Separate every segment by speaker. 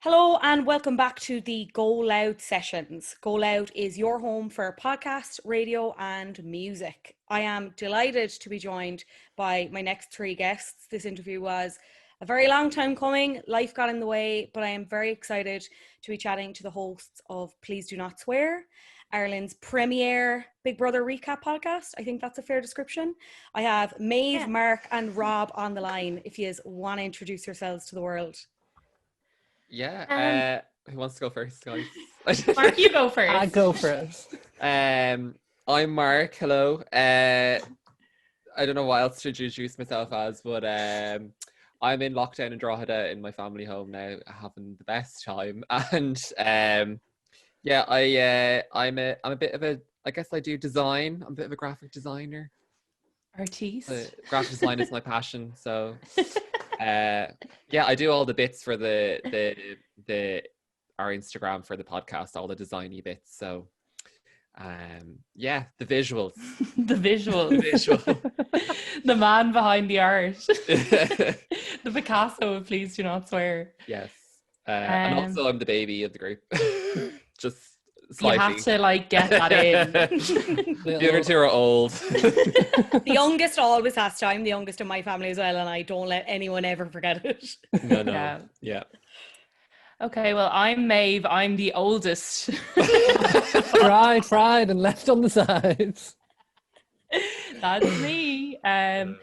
Speaker 1: Hello and welcome back to the GoLoud sessions. GoLoud is your home for podcast, radio and music. I am delighted to be joined by my next three guests. This interview was a very long time coming. Life got in the way, but I am very excited to be chatting to the hosts of Please Do Not Swear, Ireland's premier Big Brother recap podcast. I think that's a fair description. I have Maeve, Mark and Rob on the line if you want to introduce yourselves to the world.
Speaker 2: Yeah, who wants to go first, guys?
Speaker 3: Mark, you go first.
Speaker 4: I go for it.
Speaker 2: I'm Mark, hello. I don't know what else to introduce myself as, but I'm in lockdown in Drogheda in my family home now, having the best time. And I'm a bit of a, I guess I do design. I'm a bit of a graphic designer.
Speaker 3: Artiste.
Speaker 2: Graphic design is my passion, so... I do all the bits for the our Instagram for the podcast, all the designy bits. So the visuals.
Speaker 3: The visual. The man behind the art. The Picasso of Please Do Not Swear.
Speaker 2: Yes. And also I'm the baby of the group. Just slightly.
Speaker 3: You have to get that in.
Speaker 2: The other two are old.
Speaker 1: The youngest always has to. I'm the youngest in my family as well, and I don't let anyone ever forget it.
Speaker 2: No. Yeah.
Speaker 3: Okay, well, I'm Maeve. I'm the oldest.
Speaker 4: Fried and left on the sides.
Speaker 3: That's me. I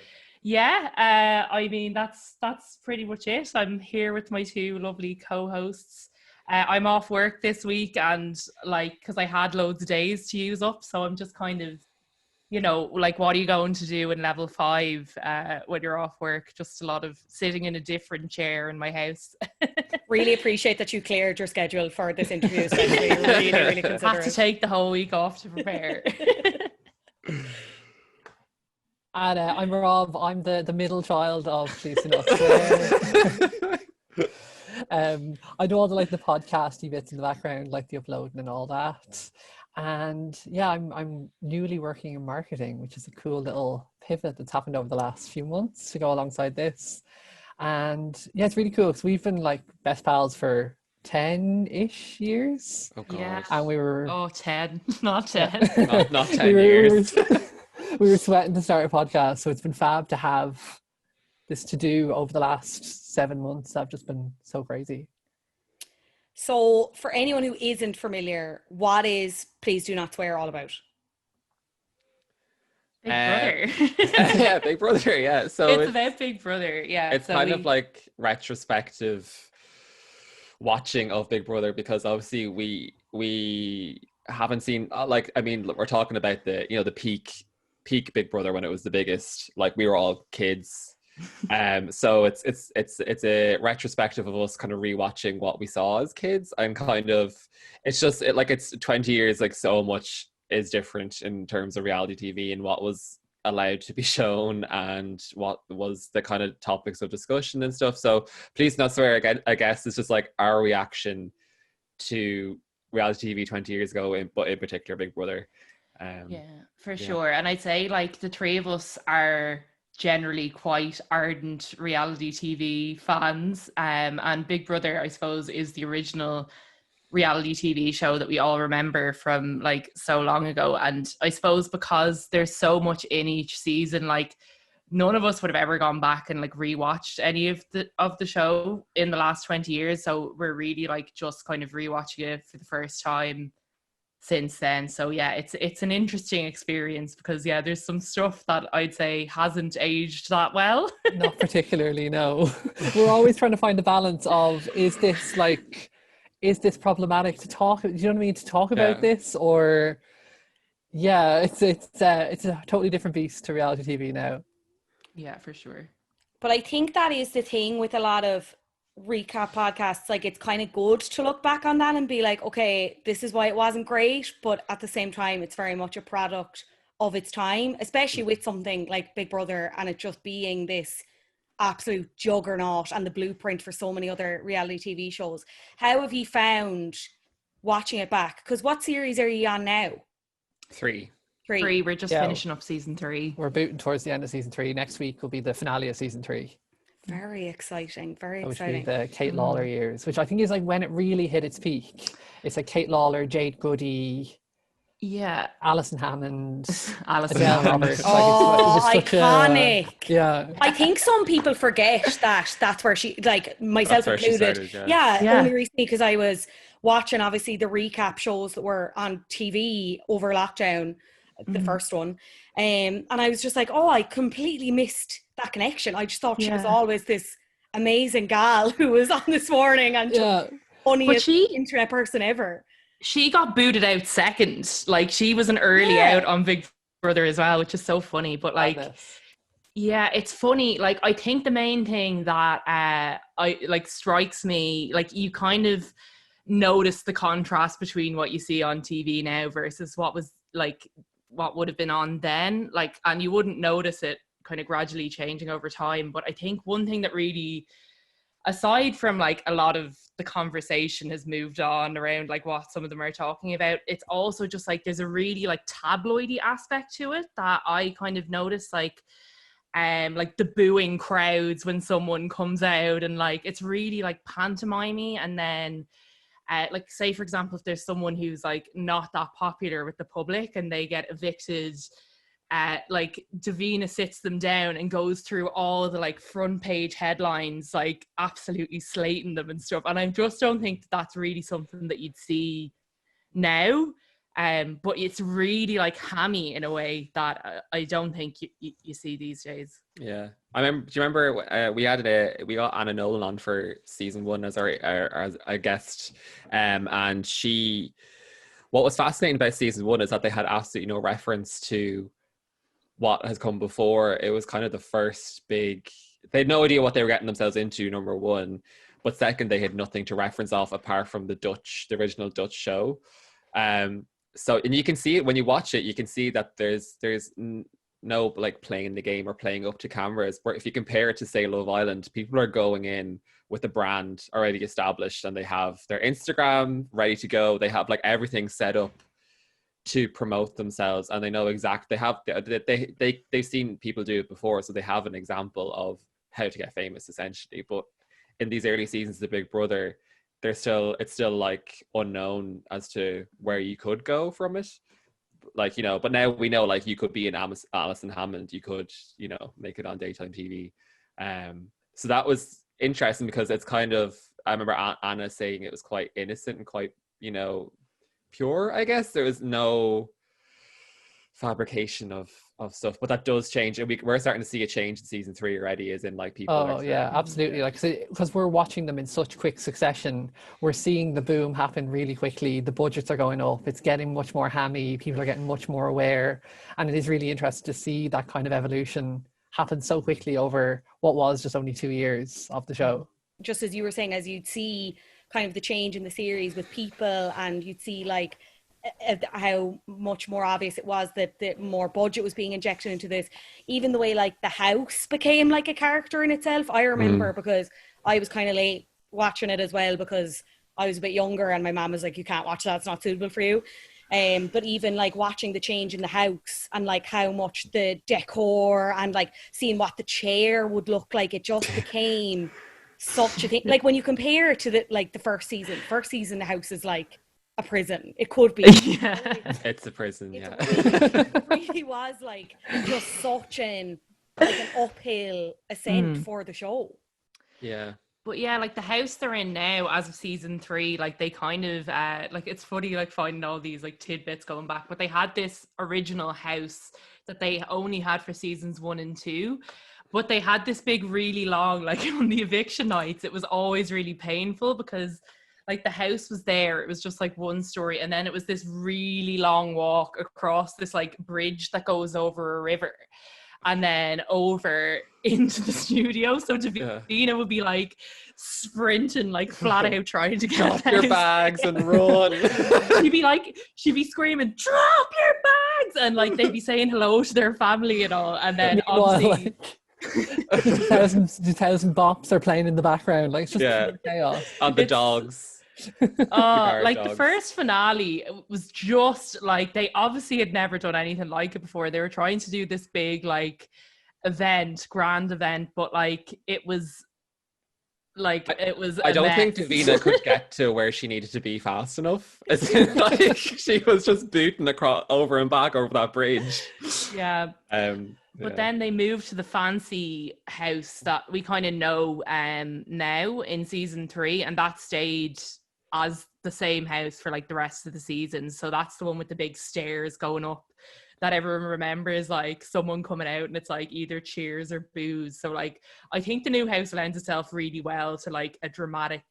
Speaker 3: mean, that's pretty much it. I'm here with my two lovely co-hosts. I'm off work this week and because I had loads of days to use up. So I'm just kind of, what are you going to do in level 5 when you're off work? Just a lot of sitting in a different chair in my house.
Speaker 1: Really appreciate that you cleared your schedule for this interview. Especially. Really, really considerate.
Speaker 3: Have to take the whole week off to prepare.
Speaker 4: And I'm Rob. I'm the middle child of Please Do Not Swear. I do all the the podcasty bits in the background, like the uploading and all that. And I'm newly working in marketing, which is a cool little pivot that's happened over the last few months to go alongside this. And it's really cool because we've been best pals for 10-ish years.
Speaker 2: Oh god.
Speaker 3: Yeah.
Speaker 4: And we were
Speaker 3: 10, not 10.
Speaker 2: Not 10 years.
Speaker 4: We were sweating to start a podcast, so it's been fab to have this to do over the last 7 months. I've just been so crazy.
Speaker 1: So for anyone who isn't familiar, what is Please Do Not Swear all about?
Speaker 3: Big Brother.
Speaker 2: Yeah, Big Brother, yeah. So
Speaker 3: it's about Big Brother, yeah.
Speaker 2: It's kind of like retrospective watching of Big Brother, because obviously we haven't seen we're talking about the peak Big Brother when it was the biggest. We were all kids. So it's a retrospective of us kind of rewatching what we saw as kids, and it's 20 years. So much is different in terms of reality TV and what was allowed to be shown and what was the kind of topics of discussion and stuff. So Please Not Swear again, I guess, is just our reaction to reality TV 20 years ago, but in particular Big Brother.
Speaker 3: Sure. And I'd say the three of us are generally quite ardent reality TV fans, and Big Brother, I suppose, is the original reality TV show that we all remember from so long ago. And I suppose because there's so much in each season, none of us would have ever gone back and rewatched any of the show in the last 20 years. So we're really just kind of rewatching it for the first time since then. So it's an interesting experience because there's some stuff that I'd say hasn't aged that well.
Speaker 4: Not particularly, no. We're always trying to find the balance of, is this problematic to talk, do you know what I mean, to talk about this, or it's a totally different beast to reality TV now.
Speaker 3: Yeah, for sure.
Speaker 1: But I think that is the thing with a lot of recap podcasts. It's kind of good to look back on that and be okay, this is why it wasn't great, but at the same time it's very much a product of its time, especially with something like Big Brother and it just being this absolute juggernaut and the blueprint for so many other reality TV shows. How have you found watching it back? Because what series are you on now?
Speaker 2: 3.
Speaker 3: We're just finishing up season 3.
Speaker 4: We're booting towards the end of season 3. Next week will be the finale of season 3.
Speaker 1: Very exciting. Very
Speaker 4: Which would be
Speaker 1: exciting.
Speaker 4: the Kate Lawler years, which I think is like when it really hit its peak. It's like Kate Lawler, Jade Goody,
Speaker 3: Yeah.
Speaker 4: Alison Hammond,
Speaker 3: Alison
Speaker 4: Adele
Speaker 3: Hammond.
Speaker 4: Roberts.
Speaker 1: Oh,
Speaker 4: it was such
Speaker 1: iconic.
Speaker 4: yeah.
Speaker 1: I think some people forget that that's where she, like myself
Speaker 2: That's where she
Speaker 1: included.
Speaker 2: started,
Speaker 1: Yeah, only recently because I was watching obviously the recap shows that were on TV over lockdown, the first one. And I was just like, oh, I completely missed that connection. I just thought she was always this amazing gal who was on This Morning and just funniest internet person ever.
Speaker 3: She got booted out second. Like she was an early out on Big Brother as well, which is so funny. But like, yeah, it's funny. Like I think the main thing that I like strikes me, like you kind of notice the contrast between what you see on TV now versus what was like what would have been on then. Like, and you wouldn't notice it kind of gradually changing over time. But I think one thing that really, aside from like a lot of the conversation has moved on around like what some of them are talking about, it's also just like there's a really like tabloidy aspect to it that I kind of noticed, like the booing crowds when someone comes out, and like it's really like pantomimey. And then like say for example, if there's someone who's like not that popular with the public and they get evicted, like Davina sits them down and goes through all the like front page headlines, like absolutely slating them and stuff. And I just don't think that's really something that you'd see now. But it's really like hammy in a way that I don't think you see these days.
Speaker 2: Yeah, I remember. Do you remember we got Anna Nolan on for season 1 as our guest, and what was fascinating about season 1 is that they had absolutely no reference to what has come before. It was kind of the first big, they had no idea what they were getting themselves into, number one, but second, they had nothing to reference off apart from the original Dutch show. So, and you can see it when you watch it, you can see that there's no like playing the game or playing up to cameras. But if you compare it to say Love Island, people are going in with the brand already established and they have their Instagram ready to go. They have like everything set up to promote themselves, and they know exactly, they've seen people do it before, so they have an example of how to get famous essentially. But in these early seasons of Big Brother, it's still like unknown as to where you could go from it, like, you know. But now we know, like, you could be in Alison Hammond, you could, you know, make it on daytime TV. So that was interesting because it's kind of, I remember Anna saying it was quite innocent and quite, you know, pure, I guess. There was no fabrication of stuff, but that does change, and we're starting to see a change in season 3 already, as in like people
Speaker 4: absolutely, like, because we're watching them in such quick succession, we're seeing the boom happen really quickly. The budgets are going up, it's getting much more hammy, people are getting much more aware, and it is really interesting to see that kind of evolution happen so quickly over what was just only 2 years of the show.
Speaker 1: Just as you were saying, as you'd see kind of the change in the series with people, and you'd see like how much more obvious it was that the more budget was being injected into this. Even the way like the house became like a character in itself. I remember because I was kind of late watching it as well, because I was a bit younger and my mom was like, you can't watch that, it's not suitable for you. But even like watching the change in the house and like how much the decor and like seeing what the chair would look like, it just became such a thing. Like when you compare it to the first season, the house is like a prison. It could be.
Speaker 3: Yeah.
Speaker 2: It's a prison.
Speaker 1: It really was like just such an uphill ascent for the show.
Speaker 2: Yeah.
Speaker 3: But yeah, like the house they're in now as of season 3, like they kind of like, it's funny like finding all these like tidbits going back, but they had this original house that they only had for seasons 1 and 2. But they had this big, really long, like on the eviction nights, it was always really painful because like the house was there, it was just like one story, and then it was this really long walk across this like bridge that goes over a river and then over into the studio. So Davina would be like sprinting like flat out trying to get
Speaker 2: drop your bags and run.
Speaker 3: she'd be screaming, drop your bags, and like they'd be saying hello to their family and all, and then obviously
Speaker 4: the 2,000 bops are playing in the background, like it's just chaos.
Speaker 2: And the dogs.
Speaker 3: Like
Speaker 2: dogs.
Speaker 3: The first finale was just like, they obviously had never done anything like it before. They were trying to do this big like grand event, but like it was
Speaker 2: I
Speaker 3: a
Speaker 2: don't think
Speaker 3: mess.
Speaker 2: Davina could get to where she needed to be fast enough. As in, like, she was just booting across over and back over that bridge.
Speaker 3: Yeah. But then they moved to the fancy house that we kind of know now in season 3, and that stayed as the same house for like the rest of the season. So that's the one with the big stairs going up that everyone remembers, like someone coming out and it's like either cheers or boos. So like I think the new house lends itself really well to like a dramatic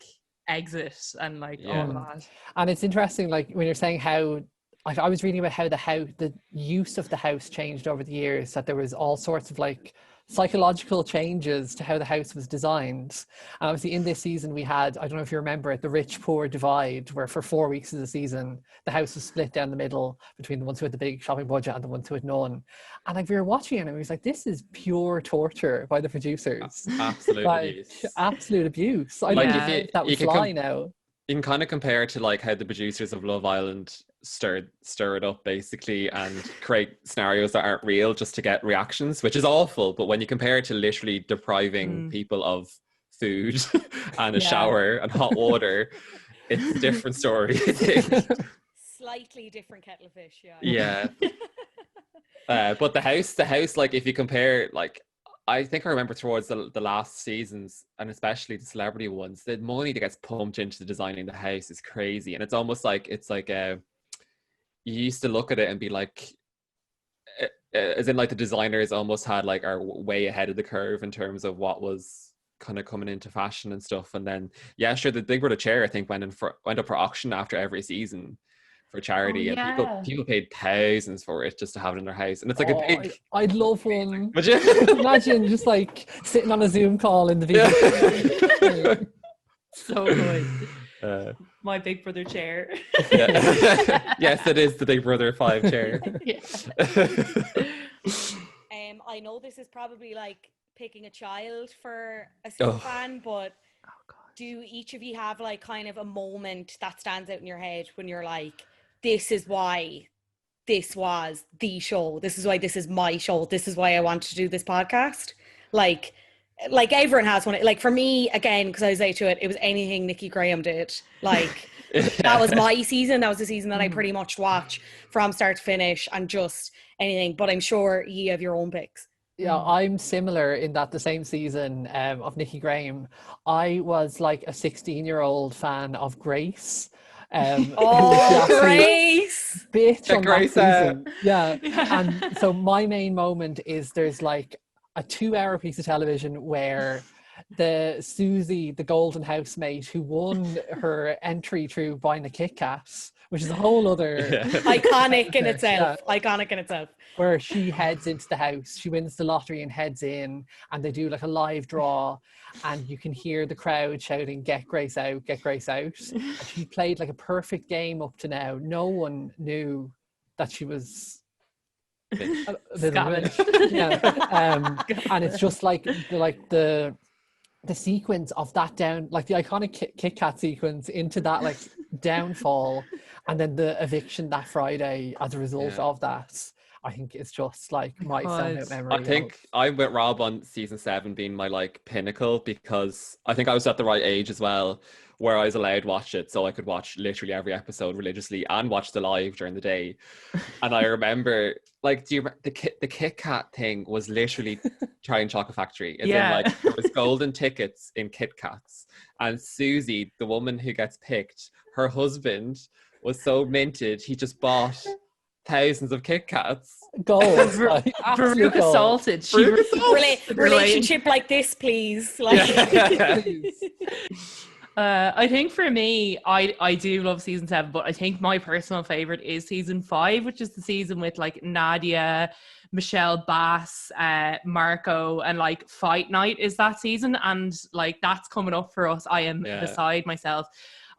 Speaker 3: exit and like all of that.
Speaker 4: And it's interesting, like when you're saying how, like I was reading about how the use of the house changed over the years, that there was all sorts of like psychological changes to how the house was designed. And obviously in this season we had, I don't know if you remember it, the rich poor divide, where for 4 weeks of the season the house was split down the middle between the ones who had the big shopping budget and the ones who had none. And like we were watching it and it was like, this is pure torture by the producers.
Speaker 2: Absolute
Speaker 4: like
Speaker 2: abuse.
Speaker 4: absolute abuse. I
Speaker 2: Like,
Speaker 4: don't
Speaker 2: if
Speaker 4: know
Speaker 2: you-
Speaker 4: if that
Speaker 2: you
Speaker 4: would
Speaker 2: can
Speaker 4: fly now.
Speaker 2: You can kind of compare it to like how the producers of Love Island stir it up basically and create scenarios that aren't real just to get reactions, which is awful. But when you compare it to literally depriving people of food and a shower and hot water, it's a different story, I think.
Speaker 1: Slightly different kettle of fish, yeah.
Speaker 2: Yeah. But the house, like if you compare, like I think I remember towards the last seasons, and especially the celebrity ones, the money that gets pumped into designing the house is crazy. And it's almost like, you used to look at it and be like, as in like the designers almost had like are way ahead of the curve in terms of what was kind of coming into fashion and stuff. And then, yeah, sure, the Big Brother chair, I think, went up for auction after every season for charity, and people paid thousands for it just to have it in their house. And it's like a big...
Speaker 4: I'd love one.
Speaker 2: Would you?
Speaker 4: Imagine just like sitting on a Zoom call in the video.
Speaker 3: So good. My Big Brother chair.
Speaker 2: Yes, it is the Big Brother 5 chair.
Speaker 1: I know this is probably like picking a child for a super fan, but do each of you have like kind of a moment that stands out in your head when you're like, this is why this was the show, this is why this is my show, this is why I want to do this podcast? Like everyone has one. Like for me, again, because I was late to it, it was anything Nikki Graham did. Like that was my season. That was the season that I pretty much watch from start to finish, and just anything. But I'm sure you have your own picks.
Speaker 4: Yeah, I'm similar in that the same season of Nikki Graham, I was like a 16-year-old fan of Grace.
Speaker 1: Grace!
Speaker 4: Bitch on
Speaker 2: Grace,
Speaker 4: that season. Yeah. And so my main moment is there's like a 2-hour piece of television where the Susie, the golden housemate who won her entry through buying a Kit Kat, which is a whole other...
Speaker 1: Iconic in itself. Yeah. Iconic in itself.
Speaker 4: Where she heads into the house, she wins the lottery and heads in, and they do like a live draw, and you can hear the crowd shouting, "Get Grace out, get Grace out." And she played like a perfect game up to now. No one knew that she was a little bit. And it's just like the sequence of that down, like the iconic Kit Kat sequence into that like downfall, and then the eviction that Friday as a result of that. I think it's just like my standout memory.
Speaker 2: I think I'm with Rob on season 7 being my like pinnacle, because I think I was at the right age as well where I was allowed to watch it, so I could watch literally every episode religiously and watch the live during the day. And I remember like, the Kit Kat thing was literally trying Chocolate Factory. As in, like, there was golden tickets in Kit Kats, and Susie, the woman who gets picked, her husband was so minted he just bought thousands of Kit Kats.
Speaker 4: Gold.
Speaker 3: Veruca assaulted.
Speaker 1: Relationship like this, please. Like.
Speaker 3: I think for me, I do love season 7, but I think my personal favorite is season 5, which is the season with like Nadia, Michelle Bass, Marco, and like Fight Night is that season, and like that's coming up for us. I am beside myself.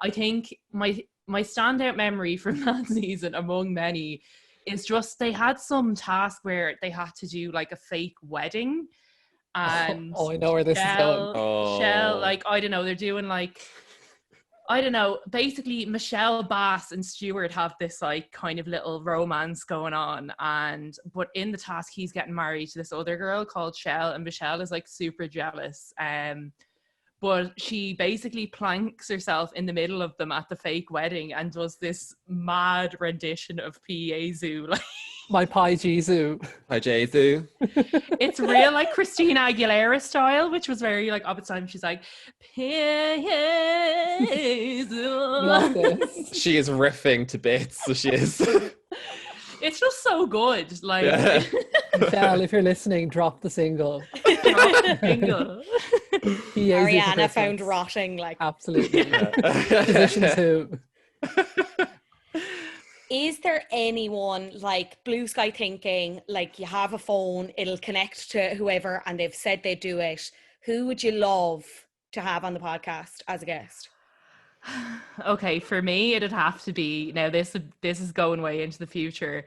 Speaker 3: I think my standout memory from that season, among many, is just they had some task where they had to do like a fake wedding. And
Speaker 4: I know where this is going.
Speaker 3: Shell, like, I don't know, they're doing like, I don't know. Basically, Michelle Bass and Stuart have this like kind of little romance going on, but in the task, he's getting married to this other girl called Shell, and Michelle is like super jealous. But she basically planks herself in the middle of them at the fake wedding and does this mad rendition of P.A.Z.U. Like,
Speaker 4: My Pi Jesu.
Speaker 2: Hi, Jesu.
Speaker 3: it's real like Christina Aguilera style, which was very like opposite time. She's like, P.A.Z.U.
Speaker 4: Love this.
Speaker 2: She is riffing to bits, so she is.
Speaker 3: It's just so good. Like,
Speaker 2: Yeah.
Speaker 4: Michelle, if you're listening, drop the single.
Speaker 3: Bingo.
Speaker 1: Ariana found rotting. Like,
Speaker 4: Absolutely. Musicians who.
Speaker 1: is there anyone like blue sky thinking, like you have a phone, it'll connect to whoever, and they've said they do it? Who would you love to have on the podcast as a guest?
Speaker 3: Okay, for me, it'd have to be, now this is going way into the future,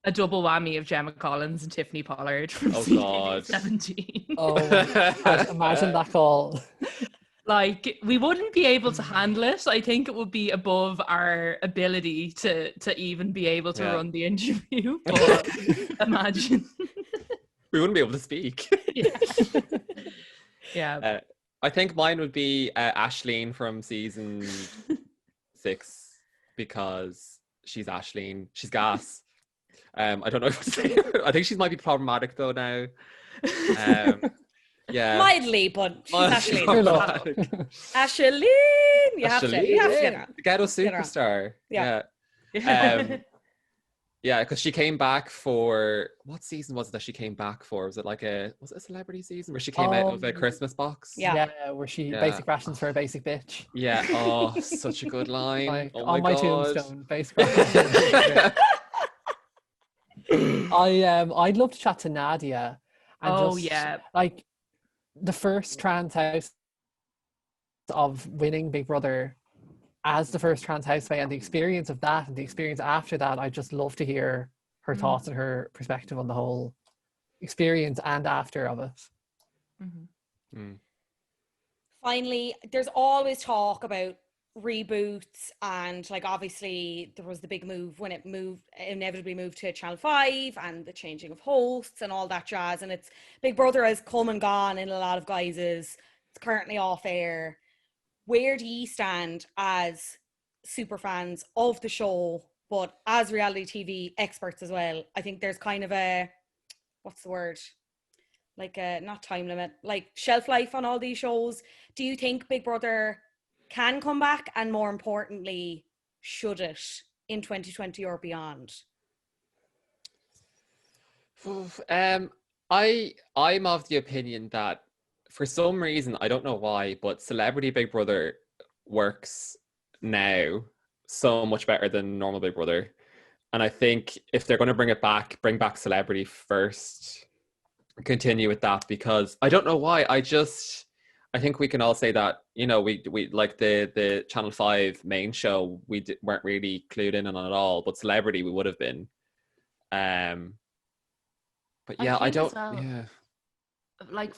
Speaker 3: a double whammy of Gemma Collins and Tiffany Pollard from
Speaker 2: Oh, God.
Speaker 3: 17.
Speaker 4: Oh, imagine that call.
Speaker 3: Like, we wouldn't be able to handle it. I think it would be above our ability to even be able to run the interview. But imagine.
Speaker 2: We wouldn't be able to speak.
Speaker 3: Yeah.
Speaker 2: I think mine would be Aisling from season 6, because she's Aisling. She's gas. I don't know what to say. I think she might be problematic though now. Yeah.
Speaker 1: Mildly, but she's Aisling. Aisling! You have to get her.
Speaker 2: The ghetto superstar.
Speaker 1: Yeah.
Speaker 2: Yeah, because she came back for, what season was it that she came back for? Was it a celebrity season where she came out of a Christmas box?
Speaker 1: Yeah,
Speaker 4: where she basic rations for a basic bitch.
Speaker 2: Yeah. Oh, such a good line.
Speaker 4: Like,
Speaker 2: oh
Speaker 4: on my
Speaker 2: God.
Speaker 4: tombstone, basic rations. I'd love to chat to Nadia. And like the first trans house of winning Big Brother as the first trans houseway, and the experience of that and the experience after that. I'd just love to hear her thoughts and her perspective on the whole experience and after of it.
Speaker 1: Finally, there's always talk about reboots, and like obviously there was the big move when it inevitably moved to Channel 5 and the changing of hosts and all that jazz, and it's Big Brother has come and gone in a lot of guises. It's currently off air. Where do you stand as super fans of the show, but as reality TV experts as well? I think there's kind of a, what's the word? Like a, not time limit, like shelf life on all these shows. Do you think Big Brother can come back, and more importantly, should it in 2020 or beyond?
Speaker 2: I'm of the opinion that for some reason, I don't know why, but Celebrity Big Brother works now so much better than normal Big Brother. And I think if they're going to bring back Celebrity first, continue with that, because I don't know why. I think we can all say that, we like the Channel 5 main show, weren't really clued in on it at all, but Celebrity we would have been. But yeah, I don't.
Speaker 3: Well,
Speaker 2: yeah.
Speaker 3: Like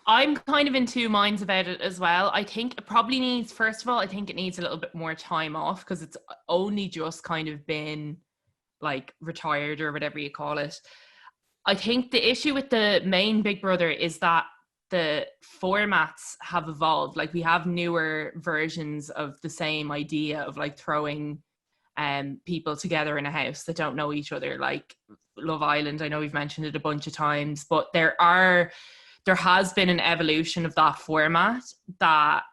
Speaker 3: I'm kind of in two minds about it as well. I think it probably needs, first of all, I think it needs a little bit more time off, because it's only just kind of been like retired or whatever you call it. I think the issue with the main Big Brother is that the formats have evolved. Like, we have newer versions of the same idea of like throwing people together in a house that don't know each other, like Love Island. I know we've mentioned it a bunch of times, but there has been an evolution of that format that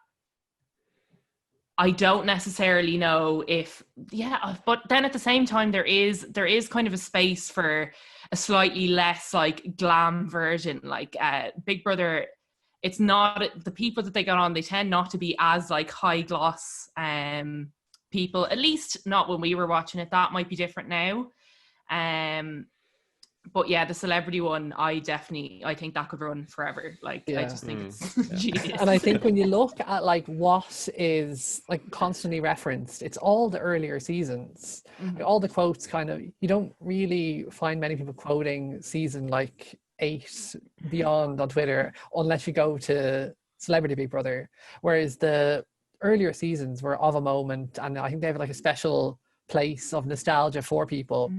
Speaker 3: I don't necessarily know but then at the same time there is kind of a space for a slightly less like glam version. Like Big Brother, it's not, the people that they got on, they tend not to be as like high gloss people, at least not when we were watching it. That might be different now. But yeah, the Celebrity one, I think that could run forever. Like, I just think it's genius.
Speaker 4: And I think when you look at like what is like constantly referenced, it's all the earlier seasons. Like, all the quotes kind of, you don't really find many people quoting season like 8 beyond on Twitter, unless you go to Celebrity Big Brother. Whereas the earlier seasons were of a moment, and I think they have like a special place of nostalgia for people.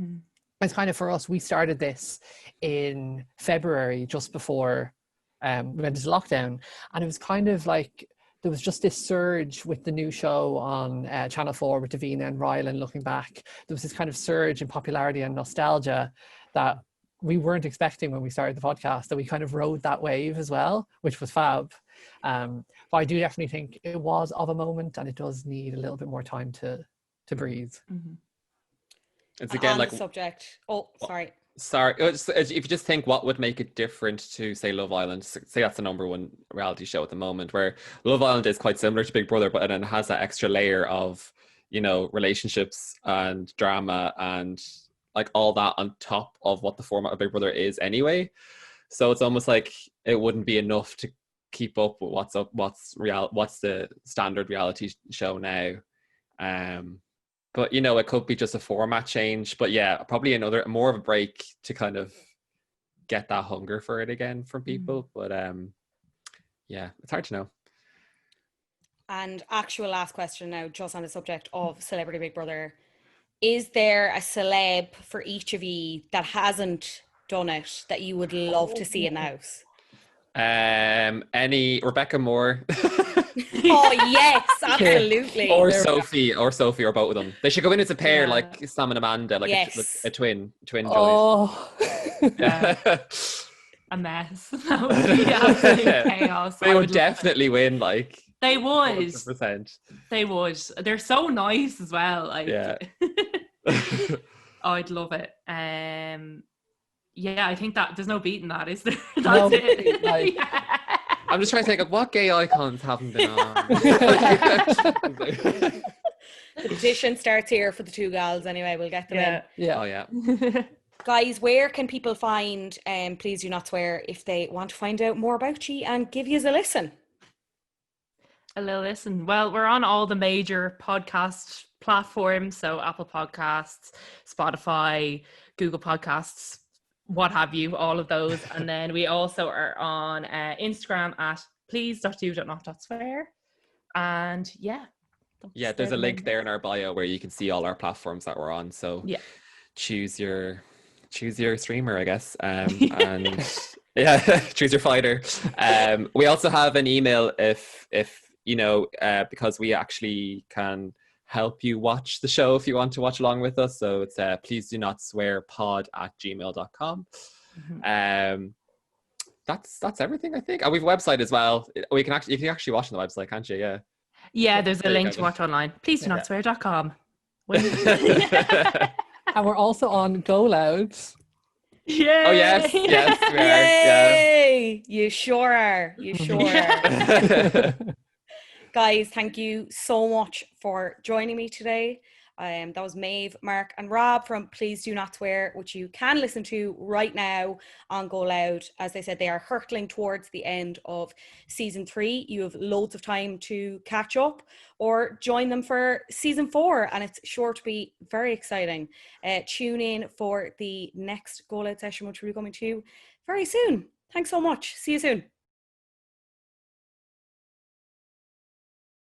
Speaker 4: It's kind of, for us, we started this in February, just before we went into lockdown, and it was kind of like there was just this surge with the new show on Channel 4 with Davina and Rylan looking back. There was this kind of surge in popularity and nostalgia that we weren't expecting when we started the podcast, that we kind of rode that wave as well, which was fab. But I do definitely think it was of a moment, and it does need a little bit more time to breathe.
Speaker 2: It's
Speaker 1: And
Speaker 2: again
Speaker 1: on
Speaker 2: like
Speaker 1: the subject. Oh, sorry.
Speaker 2: Sorry, if you just think what would make it different to, say, Love Island, say that's the #1 reality show at the moment, where Love Island is quite similar to Big Brother, but then it has that extra layer of, you know, relationships and drama and like all that on top of what the format of Big Brother is anyway. So it's almost like it wouldn't be enough to keep up with what's the standard reality show now. But, you know, it could be just a format change. But yeah, probably more of a break to kind of get that hunger for it again from people. But yeah, it's hard to know.
Speaker 1: And actual last question now, just on the subject of Celebrity Big Brother. Is there a celeb for each of you that hasn't done it that you would love to see in the house?
Speaker 2: Any Rebecca Moore.
Speaker 1: Oh yes, absolutely.
Speaker 2: or Sophie, or both of them. They should go in as a pair, like Sam and Amanda, like
Speaker 1: Yes.
Speaker 2: a twin joint.
Speaker 4: Oh,
Speaker 3: A mess. That would be absolute chaos.
Speaker 2: They would definitely win, like
Speaker 3: they would.
Speaker 2: 100%.
Speaker 3: They would. They're so nice as well. Like,
Speaker 2: Yeah.
Speaker 3: oh, I'd love it. Yeah, I think that there's no beating that, is there? That's
Speaker 4: No,
Speaker 3: it.
Speaker 4: like-
Speaker 3: Yeah.
Speaker 2: I'm just trying to think of what gay icons haven't been on.
Speaker 1: The petition starts here for the two gals anyway. We'll get them in.
Speaker 4: yeah.
Speaker 2: Oh yeah.
Speaker 1: Guys, where can people find Please Do Not Swear if they want to find out more about you and give you a listen?
Speaker 3: A little listen. Well, we're on all the major podcast platforms, so Apple Podcasts, Spotify, Google Podcasts, what have you, all of those. And then we also are on Instagram at please.do.not.swear. And yeah.
Speaker 2: There's a link there in our bio where you can see all our platforms that we're on. So choose your streamer, I guess. And yeah, choose your fighter. We also have an email if you know, because we actually can help you watch the show if you want to watch along with us. So it's please do not swear pod@gmail.com. That's everything, I think. And we have a website as well. You can actually watch on the website, can't you?
Speaker 3: Yeah, there's a link to watch online. Please do not swear.com.
Speaker 4: And we're also on GoLoud.
Speaker 3: Yay!
Speaker 2: Oh yes, we are.
Speaker 1: Yay! You sure are. You sure are. Guys, thank you so much for joining me today. That was Maeve, Mark and Rob from Please Do Not Swear, which you can listen to right now on GoLoud. As I said, they are hurtling towards the end of season 3. You have loads of time to catch up or join them for season 4, and it's sure to be very exciting. Tune in for the next GoLoud session, which we'll be coming to very soon. Thanks so much. See you soon.